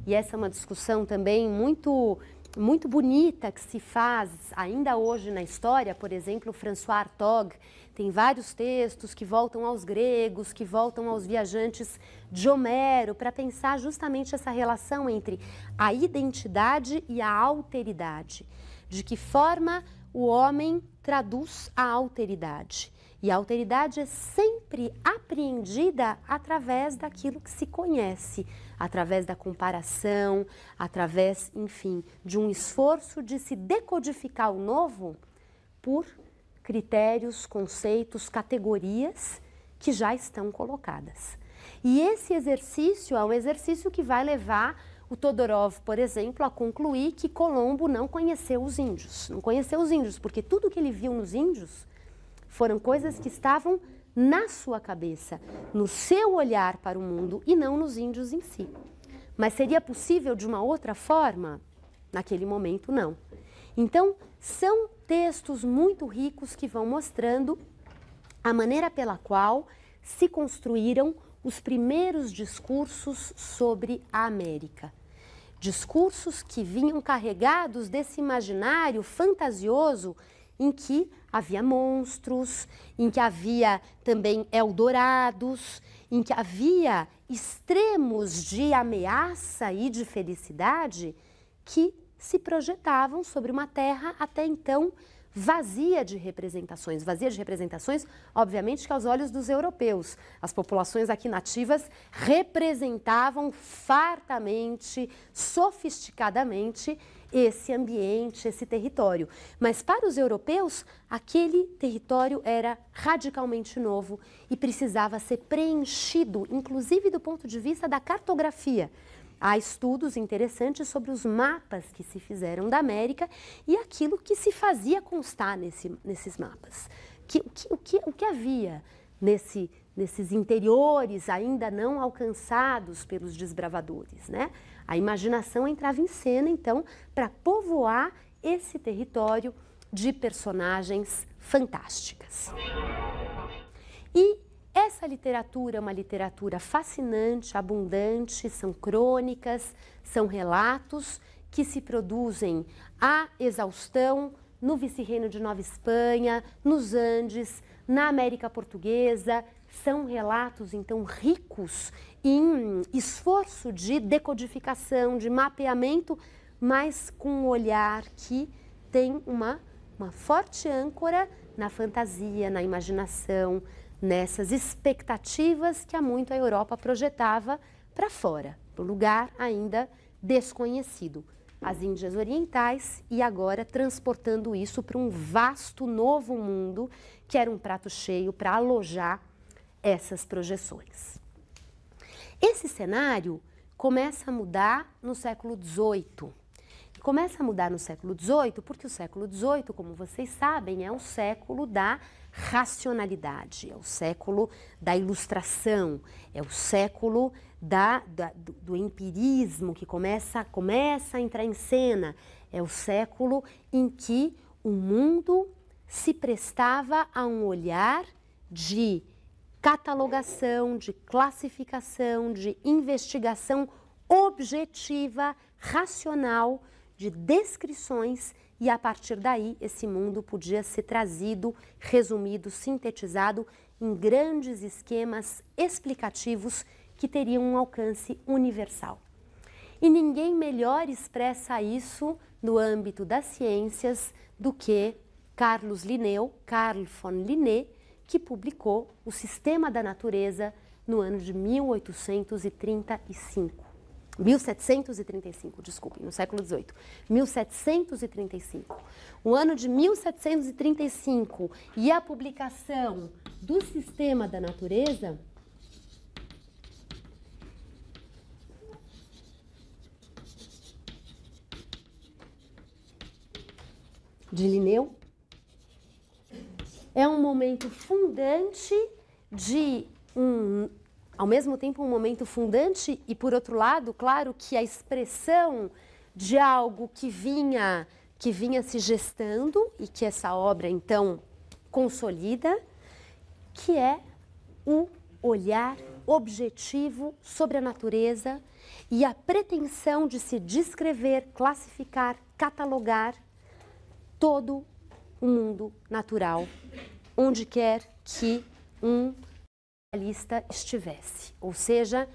e essa é uma discussão também muito bonita que se faz ainda hoje na história. Por exemplo, François Hartog tem vários textos que voltam aos gregos, que voltam aos viajantes de Homero, para pensar justamente essa relação entre a identidade e a alteridade. De que forma o homem traduz a alteridade. E a alteridade é sempre apreendida através daquilo que se conhece, através da comparação, através, enfim, de um esforço de se decodificar o novo por critérios, conceitos, categorias que já estão colocadas. E esse exercício é um exercício que vai levar o Todorov, por exemplo, a concluir que Colombo não conheceu os índios. Não conheceu os índios, porque tudo que ele viu nos índios foram coisas que estavam na sua cabeça, no seu olhar para o mundo e não nos índios em si. Mas seria possível de uma outra forma? Naquele momento, não. Então, são textos muito ricos que vão mostrando a maneira pela qual se construíram os primeiros discursos sobre a América. Discursos que vinham carregados desse imaginário fantasioso em que havia monstros, em que havia também eldorados, em que havia extremos de ameaça e de felicidade que se projetavam sobre uma terra até então vazia de representações. Vazia de representações, obviamente, que aos olhos dos europeus. As populações aqui nativas representavam fartamente, sofisticadamente esse ambiente, esse território. Mas para os europeus, aquele território era radicalmente novo e precisava ser preenchido, inclusive do ponto de vista da cartografia. Há estudos interessantes sobre os mapas que se fizeram da América e aquilo que se fazia constar nesses mapas. O que havia nesses interiores ainda não alcançados pelos desbravadores, né? A imaginação entrava em cena, então, para povoar esse território de personagens fantásticas. E essa literatura é uma literatura fascinante, abundante, são crônicas, são relatos que se produzem à exaustão no Vice-Reino de Nova Espanha, nos Andes, na América Portuguesa. São relatos, então, ricos em esforço de decodificação, de mapeamento, mas com um olhar que tem uma forte âncora na fantasia, na imaginação, nessas expectativas que há muito a Europa projetava para fora, para um lugar ainda desconhecido. As Índias Orientais e agora transportando isso para um vasto novo mundo que era um prato cheio para alojar essas projeções. Esse cenário começa a mudar no século XVIII. E começa a mudar no século XVIII porque o século XVIII, como vocês sabem, é o século da racionalidade, é o século da ilustração, é o século do empirismo que começa a entrar em cena, é o século em que o mundo se prestava a um olhar de catalogação, de classificação, de investigação objetiva, racional, de descrições, e a partir daí esse mundo podia ser trazido, resumido, sintetizado em grandes esquemas explicativos que teriam um alcance universal. E ninguém melhor expressa isso no âmbito das ciências do que Carl von Linné, que publicou O Sistema da Natureza no ano de 1735, desculpem, no século XVIII, 1735. O ano de 1735 e a publicação do Sistema da Natureza de Linneu é um momento fundante ao mesmo tempo um momento fundante e, por outro lado, claro que a expressão de algo que vinha se gestando e que essa obra, então, consolida, que é o olhar objetivo sobre a natureza e a pretensão de se descrever, classificar, catalogar todo o mundo natural, onde quer que um naturalista estivesse. Ou seja,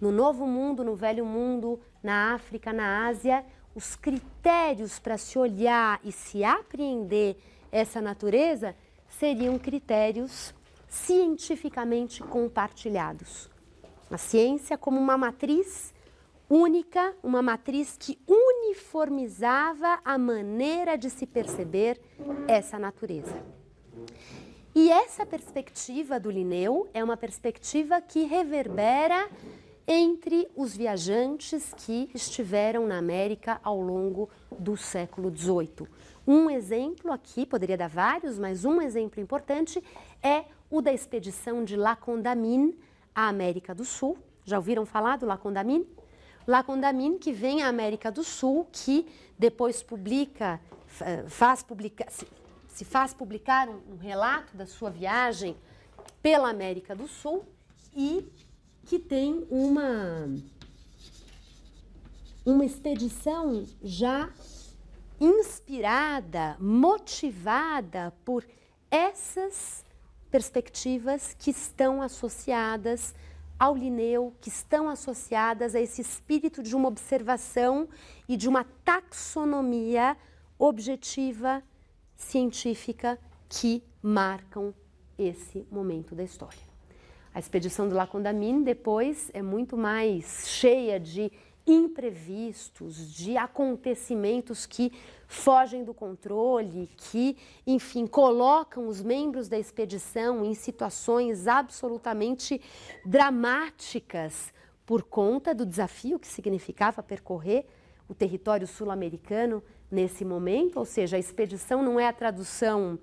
no Novo Mundo, no Velho Mundo, na África, na Ásia, os critérios para se olhar e se apreender essa natureza seriam critérios cientificamente compartilhados. A ciência como uma matriz única, uma matriz que uniformizava a maneira de se perceber essa natureza. E essa perspectiva do Linneu é uma perspectiva que reverbera entre os viajantes que estiveram na América ao longo do século XVIII. Um exemplo aqui, poderia dar vários, mas um exemplo importante é o da expedição de La Condamine à América do Sul. Já ouviram falar do La Condamine? La Condamine, que vem à América do Sul, que depois se faz publicar um relato da sua viagem pela América do Sul e que tem uma expedição já inspirada, motivada por essas perspectivas que estão associadas ao Linneu, que estão associadas a esse espírito de uma observação e de uma taxonomia objetiva, científica, que marcam esse momento da história. A expedição do La Condamine depois é muito mais cheia de imprevistos, de acontecimentos que fogem do controle, que, enfim, colocam os membros da expedição em situações absolutamente dramáticas por conta do desafio que significava percorrer o território sul-americano nesse momento. Ou seja, a expedição não é a tradução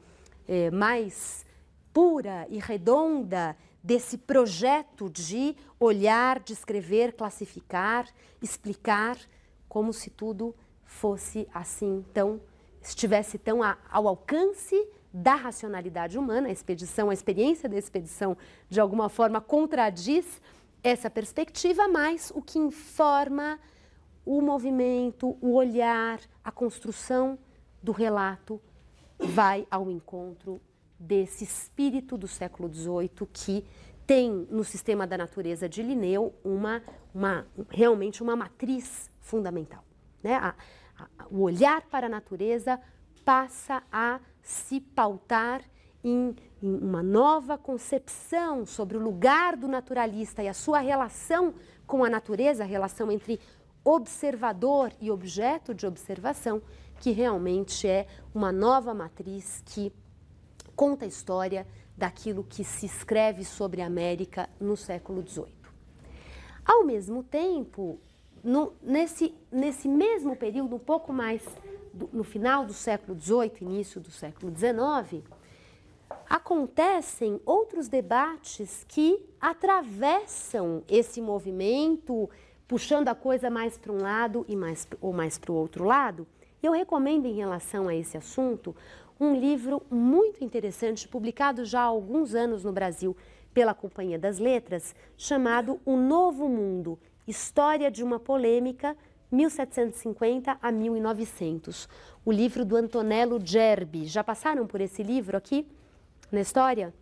mais pura e redonda desse projeto de olhar, descrever, classificar, explicar, como se tudo fosse assim, estivesse tão ao alcance da racionalidade humana. A experiência da expedição, de alguma forma, contradiz essa perspectiva, mas o que informa o movimento, o olhar, a construção do relato vai ao encontro desse espírito do século XVIII que tem no sistema da natureza de Linneu realmente uma matriz fundamental, né? O olhar para a natureza passa a se pautar em uma nova concepção sobre o lugar do naturalista e a sua relação com a natureza, a relação entre observador e objeto de observação, que realmente é uma nova matriz que conta a história daquilo que se escreve sobre a América no século XVIII. Ao mesmo tempo, nesse mesmo período, um pouco mais no final do século XVIII, início do século XIX, acontecem outros debates que atravessam esse movimento, puxando a coisa mais para um lado ou mais para o outro lado. Eu recomendo, em relação a esse assunto, um livro muito interessante, publicado já há alguns anos no Brasil pela Companhia das Letras, chamado O Novo Mundo, História de uma Polêmica, 1750 a 1900. O livro do Antonello Gerbi. Já passaram por esse livro aqui na história?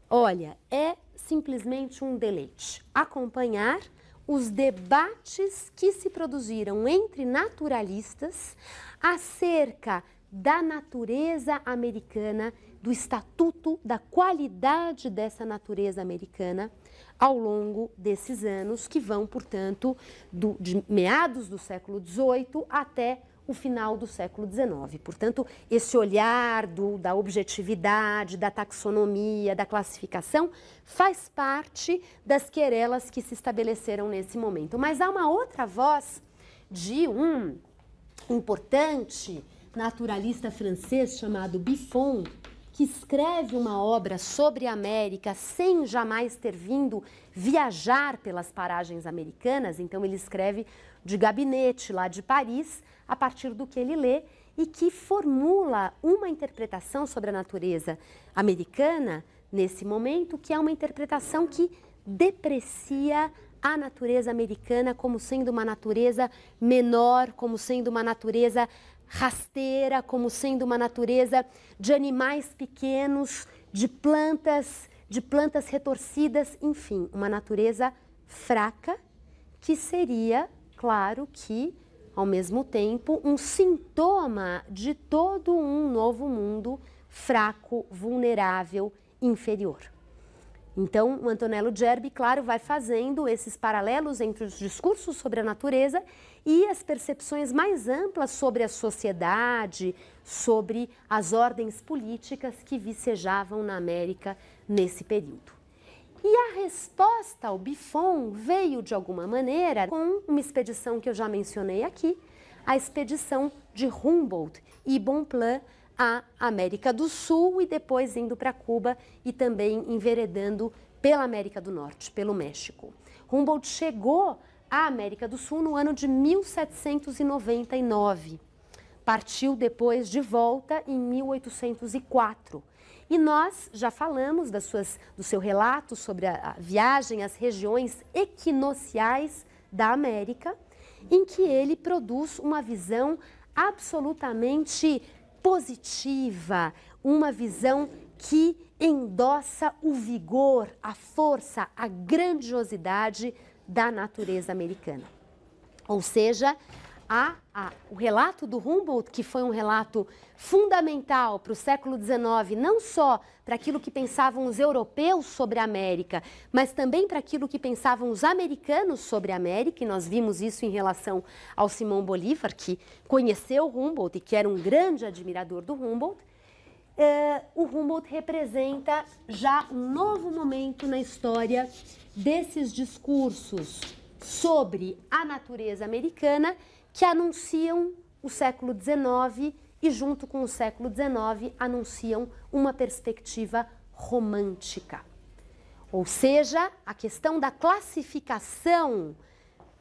Olha, é simplesmente um deleite acompanhar os debates que se produziram entre naturalistas acerca da natureza americana, do estatuto, da qualidade dessa natureza americana ao longo desses anos que vão, portanto, de meados do século XVIII até o final do século XIX. Portanto, esse olhar da objetividade, da taxonomia, da classificação, faz parte das querelas que se estabeleceram nesse momento. Mas há uma outra voz de um importante naturalista francês chamado Buffon, que escreve uma obra sobre a América sem jamais ter vindo viajar pelas paragens americanas. Então ele escreve de gabinete lá de Paris, a partir do que ele lê, e que formula uma interpretação sobre a natureza americana nesse momento, que é uma interpretação que deprecia a natureza americana como sendo uma natureza menor, como sendo uma natureza rasteira, como sendo uma natureza de animais pequenos, de plantas retorcidas, enfim, uma natureza fraca que seria, claro que, ao mesmo tempo, um sintoma de todo um novo mundo fraco, vulnerável, inferior. Então, o Antonello Gerbi, claro, vai fazendo esses paralelos entre os discursos sobre a natureza e as percepções mais amplas sobre a sociedade, sobre as ordens políticas que vicejavam na América nesse período. E a resposta ao Buffon veio, de alguma maneira, com uma expedição que eu já mencionei aqui, a expedição de Humboldt e Bonpland à América do Sul e depois indo para Cuba e também enveredando pela América do Norte, pelo México. Humboldt chegou à América do Sul no ano de 1799. Partiu depois de volta em 1804. E nós já falamos do seu relato sobre a viagem às regiões equinociais da América, em que ele produz uma visão absolutamente positiva, uma visão que endossa o vigor, a força, a grandiosidade da natureza americana. Ou seja, o relato do Humboldt, que foi um relato fundamental para o século XIX, não só para aquilo que pensavam os europeus sobre a América, mas também para aquilo que pensavam os americanos sobre a América, e nós vimos isso em relação ao Simão Bolívar, que conheceu Humboldt e que era um grande admirador do Humboldt. O Humboldt representa já um novo momento na história desses discursos sobre a natureza americana que anunciam o século XIX e, junto com o século XIX, anunciam uma perspectiva romântica. Ou seja, a questão da classificação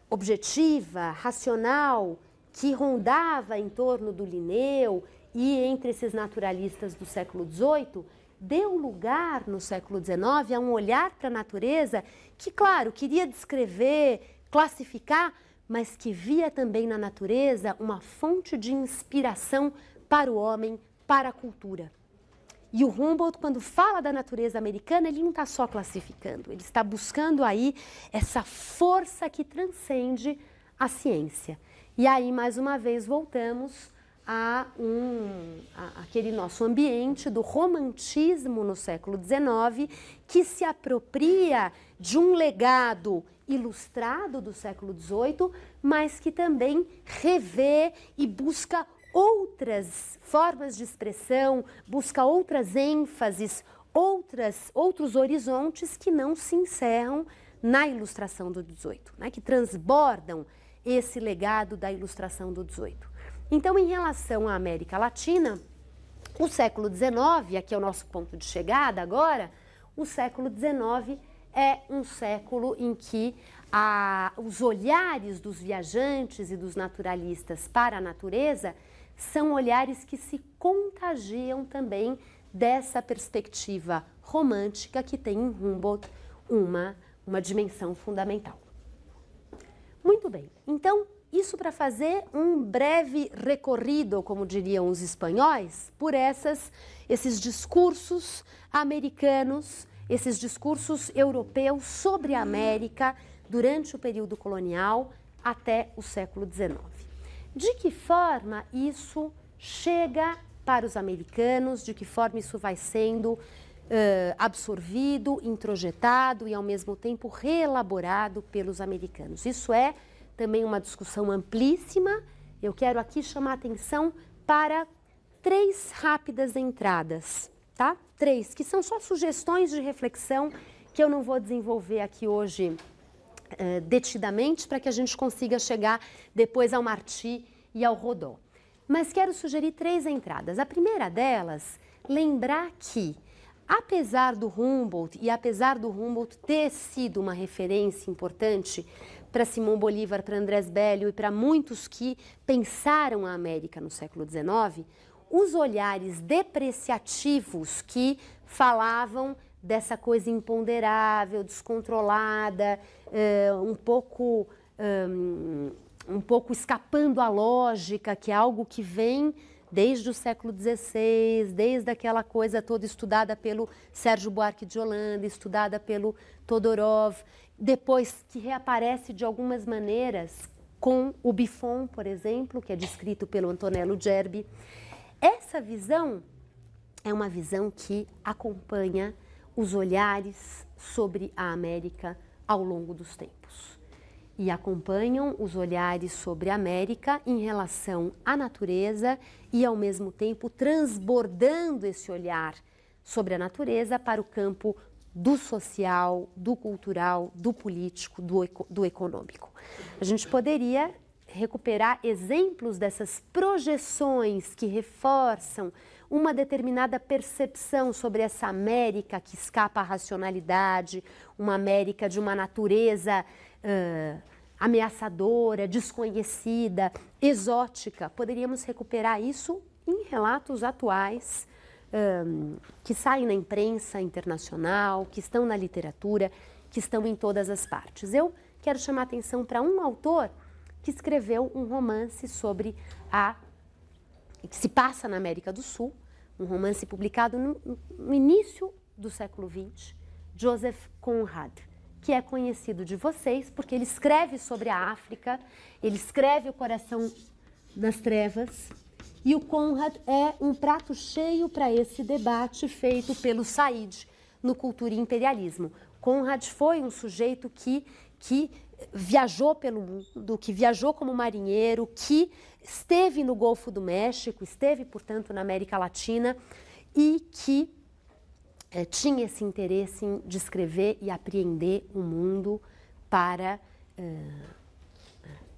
objetiva, racional, que rondava em torno do Linneu e entre esses naturalistas do século XVIII, deu lugar no século XIX a um olhar para a natureza que, claro, queria descrever, classificar, mas que via também na natureza uma fonte de inspiração para o homem, para a cultura. E o Humboldt, quando fala da natureza americana, ele não está só classificando, ele está buscando aí essa força que transcende a ciência. E aí, mais uma vez, voltamos aquele nosso ambiente do romantismo no século XIX, que se apropria de um legado ilustrado do século XVIII, mas que também revê e busca outras formas de expressão, busca outras ênfases, outros horizontes que não se encerram na ilustração do XVIII, né, que transbordam esse legado da ilustração do XVIII. Então, em relação à América Latina, o século XIX, aqui é o nosso ponto de chegada agora, o século XIX é um século em que os olhares dos viajantes e dos naturalistas para a natureza são olhares que se contagiam também dessa perspectiva romântica que tem em Humboldt uma dimensão fundamental. Muito bem, então, isso para fazer um breve recorrido, como diriam os espanhóis, por esses discursos americanos, esses discursos europeus sobre a América durante o período colonial até o século XIX. De que forma isso chega para os americanos, de que forma isso vai sendo absorvido, introjetado e, ao mesmo tempo, reelaborado pelos americanos. Isso é também uma discussão amplíssima. Eu quero aqui chamar a atenção para 3 rápidas entradas, tá? 3, que são só sugestões de reflexão que eu não vou desenvolver aqui hoje detidamente, para que a gente consiga chegar depois ao Martí e ao Rodin. Mas quero sugerir 3 entradas. A primeira delas, lembrar que, apesar do Humboldt, e apesar do Humboldt ter sido uma referência importante para Simão Bolívar, para Andrés Bello e para muitos que pensaram a América no século XIX, os olhares depreciativos que falavam dessa coisa imponderável, descontrolada, um pouco escapando à lógica, que é algo que vem desde o século XVI, desde aquela coisa toda estudada pelo Sérgio Buarque de Holanda, estudada pelo Todorov, depois que reaparece de algumas maneiras com o Buffon, por exemplo, que é descrito pelo Antonello Gerbi. Essa visão é uma visão que acompanha os olhares sobre a América ao longo dos tempos. E acompanham os olhares sobre a América em relação à natureza e, ao mesmo tempo, transbordando esse olhar sobre a natureza para o campo do social, do cultural, do político, do econômico. A gente poderia recuperar exemplos dessas projeções que reforçam uma determinada percepção sobre essa América que escapa à racionalidade, uma América de uma natureza ameaçadora, desconhecida, exótica. Poderíamos recuperar isso em relatos atuais que saem na imprensa internacional, que estão na literatura, que estão em todas as partes. Eu quero chamar a atenção para um autor que escreveu um romance sobre que se passa na América do Sul, um romance publicado no início do século XX, Joseph Conrad, que é conhecido de vocês porque ele escreve sobre a África, ele escreve O Coração das Trevas, e o Conrad é um prato cheio para esse debate feito pelo Said no Cultura e Imperialismo. Conrad foi um sujeito que viajou pelo mundo, que viajou como marinheiro, que esteve no Golfo do México, esteve, portanto, na América Latina e que tinha esse interesse em descrever e apreender o mundo para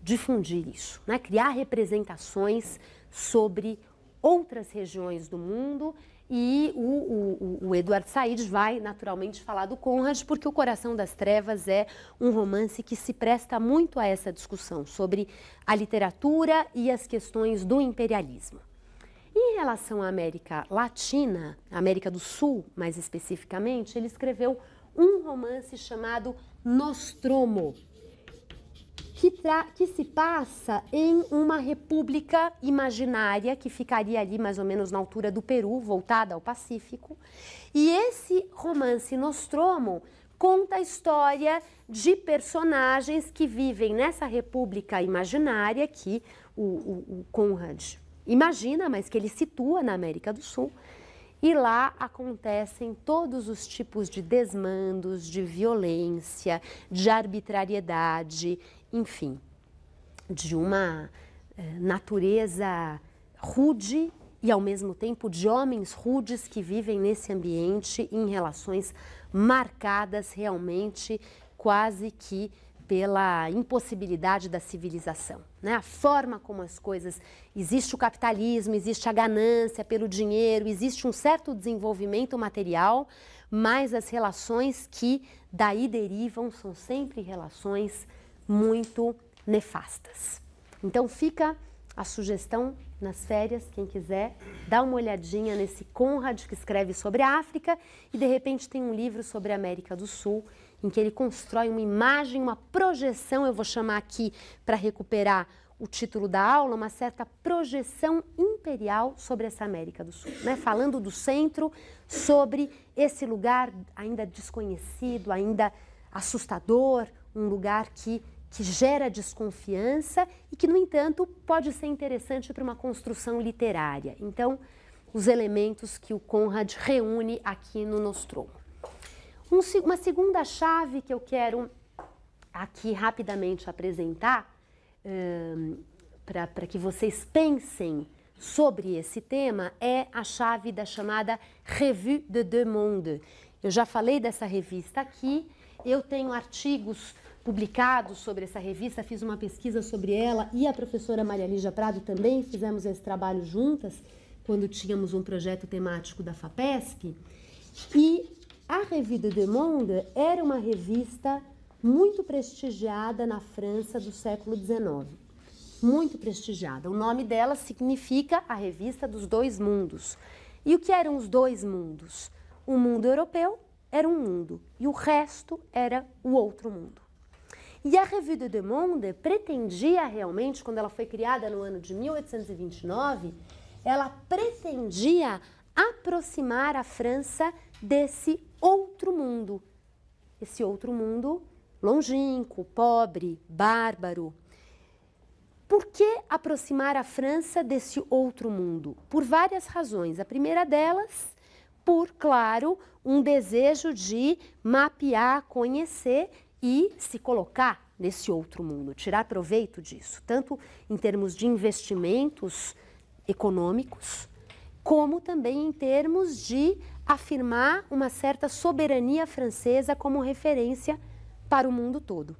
difundir isso, né? Criar representações sobre outras regiões do mundo. E o Edward Said vai naturalmente falar do Conrad, porque O Coração das Trevas é um romance que se presta muito a essa discussão sobre a literatura e as questões do imperialismo. Em relação à América Latina, América do Sul mais especificamente, ele escreveu um romance chamado Nostromo, que se passa em uma república imaginária que ficaria ali mais ou menos na altura do Peru, voltada ao Pacífico. E esse romance Nostromo conta a história de personagens que vivem nessa república imaginária que o Conrad imagina, mas que ele situa na América do Sul. E lá acontecem todos os tipos de desmandos, de violência, de arbitrariedade, enfim, de uma natureza rude e, ao mesmo tempo, de homens rudes que vivem nesse ambiente em relações marcadas realmente quase que pela impossibilidade da civilização, né? A forma como as coisas... Existe o capitalismo, existe a ganância pelo dinheiro, existe um certo desenvolvimento material, mas as relações que daí derivam são sempre relações muito nefastas. Então fica a sugestão nas férias, quem quiser, dá uma olhadinha nesse Conrad que escreve sobre a África e de repente tem um livro sobre a América do Sul, em que ele constrói uma imagem, uma projeção, eu vou chamar aqui para recuperar o título da aula, uma certa projeção imperial sobre essa América do Sul, né? Falando do centro, sobre esse lugar ainda desconhecido, ainda assustador, um lugar que gera desconfiança e que, no entanto, pode ser interessante para uma construção literária. Então, os elementos que o Conrad reúne aqui no Nostromo. Uma segunda chave que eu quero aqui rapidamente apresentar, para que vocês pensem sobre esse tema, é a chave da chamada Revue de Deux Mondes. Eu já falei dessa revista aqui, eu tenho artigos publicados sobre essa revista, fiz uma pesquisa sobre ela e a professora Maria Lígia Prado também fizemos esse trabalho juntas, quando tínhamos um projeto temático da FAPESP. E a Revue de Deux Mondes era uma revista muito prestigiada na França do século XIX. Muito prestigiada. O nome dela significa a Revista dos Dois Mundos. E o que eram os dois mundos? O mundo europeu era um mundo e o resto era o outro mundo. E a Revue de Deux Mondes pretendia realmente, quando ela foi criada no ano de 1829, ela pretendia aproximar a França desse outro mundo. Esse outro mundo longínquo, pobre, bárbaro. Por que aproximar a França desse outro mundo? Por várias razões. A primeira delas, por, claro, um desejo de mapear, conhecer e se colocar nesse outro mundo, tirar proveito disso, tanto em termos de investimentos econômicos, como também em termos de afirmar uma certa soberania francesa como referência para o mundo todo.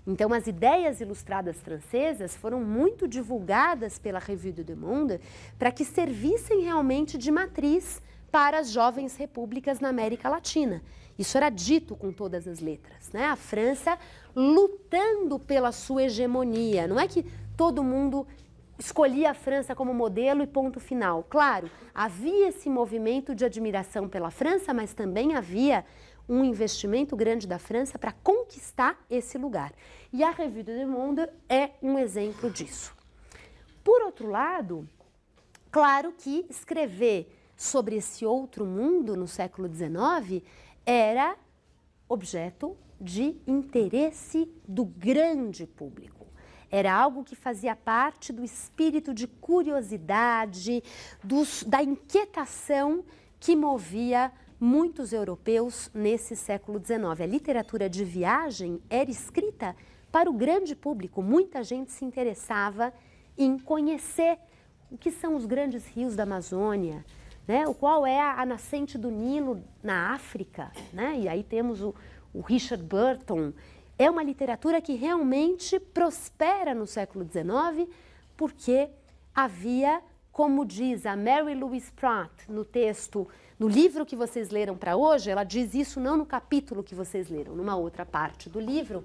Então, as ideias ilustradas francesas foram muito divulgadas pela Revue de Deux Mondes para que servissem realmente de matriz para as jovens repúblicas na América Latina. Isso era dito com todas as letras, né? A França lutando pela sua hegemonia. Não é que todo mundo escolhia a França como modelo e ponto final. Claro, havia esse movimento de admiração pela França, mas também havia um investimento grande da França para conquistar esse lugar. E a Revue de Deux Mondes é um exemplo disso. Por outro lado, claro que escrever sobre esse outro mundo no século XIX era objeto de interesse do grande público. Era algo que fazia parte do espírito de curiosidade, da inquietação que movia muitos europeus nesse século XIX. A literatura de viagem era escrita para o grande público. Muita gente se interessava em conhecer o que são os grandes rios da Amazônia, né? Qual é a nascente do Nilo na África, né? E aí temos o Richard Burton. É uma literatura que realmente prospera no século XIX porque havia, como diz a Mary Louise Pratt no texto, no livro que vocês leram para hoje, ela diz isso não no capítulo que vocês leram, numa outra parte do livro.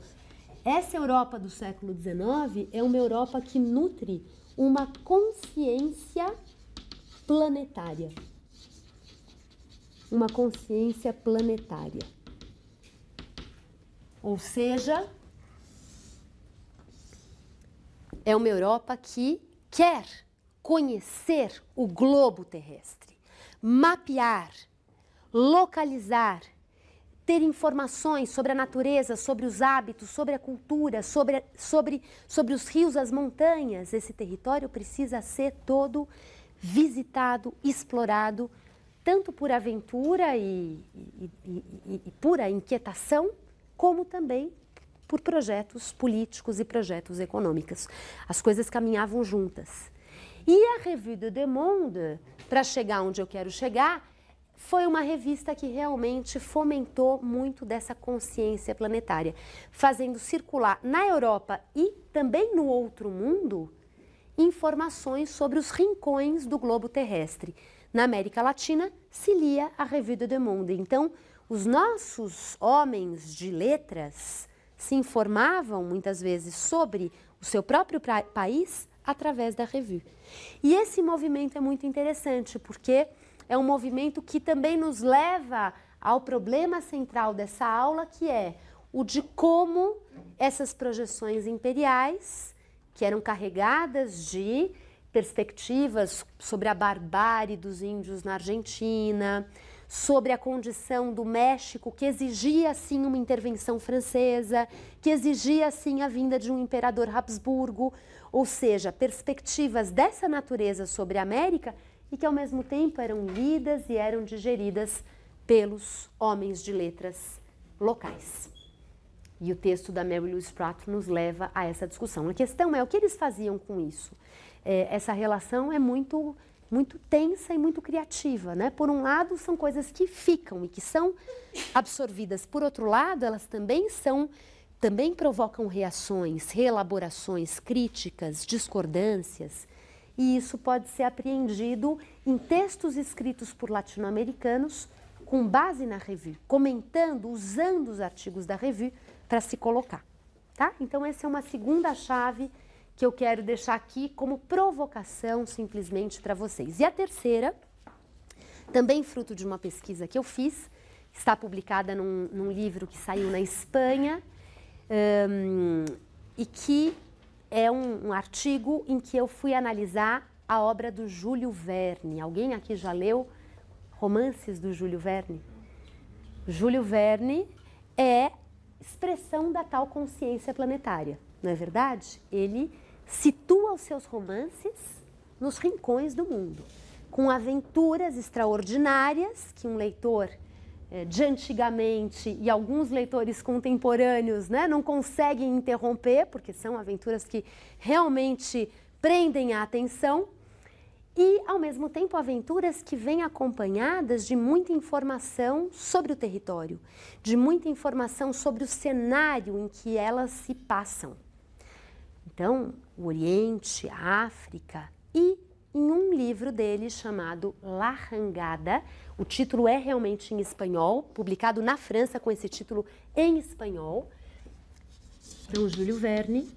Essa Europa do século XIX é uma Europa que nutre uma consciência planetária. Uma consciência planetária. Ou seja, é uma Europa que quer conhecer o globo terrestre, mapear, localizar, ter informações sobre a natureza, sobre os hábitos, sobre a cultura, sobre os rios, as montanhas. Esse território precisa ser todo visitado, explorado, tanto por aventura e pura inquietação, como também por projetos políticos e projetos econômicos. As coisas caminhavam juntas. E a Revue de Deux Mondes, para chegar onde eu quero chegar, foi uma revista que realmente fomentou muito dessa consciência planetária, fazendo circular na Europa e também no outro mundo informações sobre os rincões do globo terrestre. Na América Latina se lia a Revue de Deux Mondes. Então, os nossos homens de letras se informavam muitas vezes sobre o seu próprio país através da revue. E esse movimento é muito interessante porque é um movimento que também nos leva ao problema central dessa aula, que é o de como essas projeções imperiais, que eram carregadas de perspectivas sobre a barbárie dos índios na Argentina, sobre a condição do México, que exigia, sim, uma intervenção francesa, que exigia, sim, a vinda de um imperador Habsburgo, ou seja, perspectivas dessa natureza sobre a América e que, ao mesmo tempo, eram lidas e eram digeridas pelos homens de letras locais. E o texto da Mary Louise Pratt nos leva a essa discussão. A questão é o que eles faziam com isso. Essa relação é muito tensa e muito criativa, né? Por um lado, são coisas que ficam e que são absorvidas. Por outro lado, elas também provocam reações, reelaborações, críticas, discordâncias. E isso pode ser apreendido em textos escritos por latino-americanos com base na revue, comentando, usando os artigos da revue para se colocar, tá? Então, essa é uma segunda chave que eu quero deixar aqui como provocação simplesmente para vocês. E a terceira, também fruto de uma pesquisa que eu fiz, está publicada num livro que saiu na Espanha e que é um artigo em que eu fui analisar a obra do Júlio Verne. Alguém aqui já leu romances do Júlio Verne? Júlio Verne é expressão da tal consciência planetária, não é verdade? Ele situa os seus romances nos rincões do mundo, com aventuras extraordinárias que um leitor de antigamente e alguns leitores contemporâneos, né, não conseguem interromper, porque são aventuras que realmente prendem a atenção, e, ao mesmo tempo, aventuras que vêm acompanhadas de muita informação sobre o território, de muita informação sobre o cenário em que elas se passam. Então, o Oriente, a África e em um livro dele chamado La Jangada, o título é realmente em espanhol, publicado na França com esse título em espanhol. Então, Júlio Verne,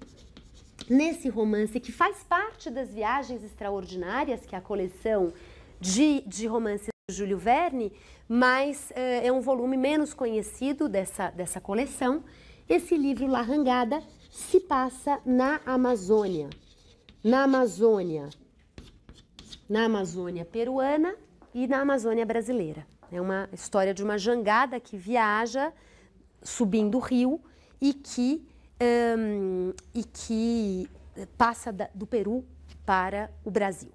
nesse romance que faz parte das Viagens Extraordinárias, que é a coleção de romances do Júlio Verne, mas é um volume menos conhecido dessa coleção. Esse livro, La Jangada, se passa na Amazônia peruana e na Amazônia brasileira. É uma história de uma jangada que viaja subindo o rio e que passa do Peru para o Brasil.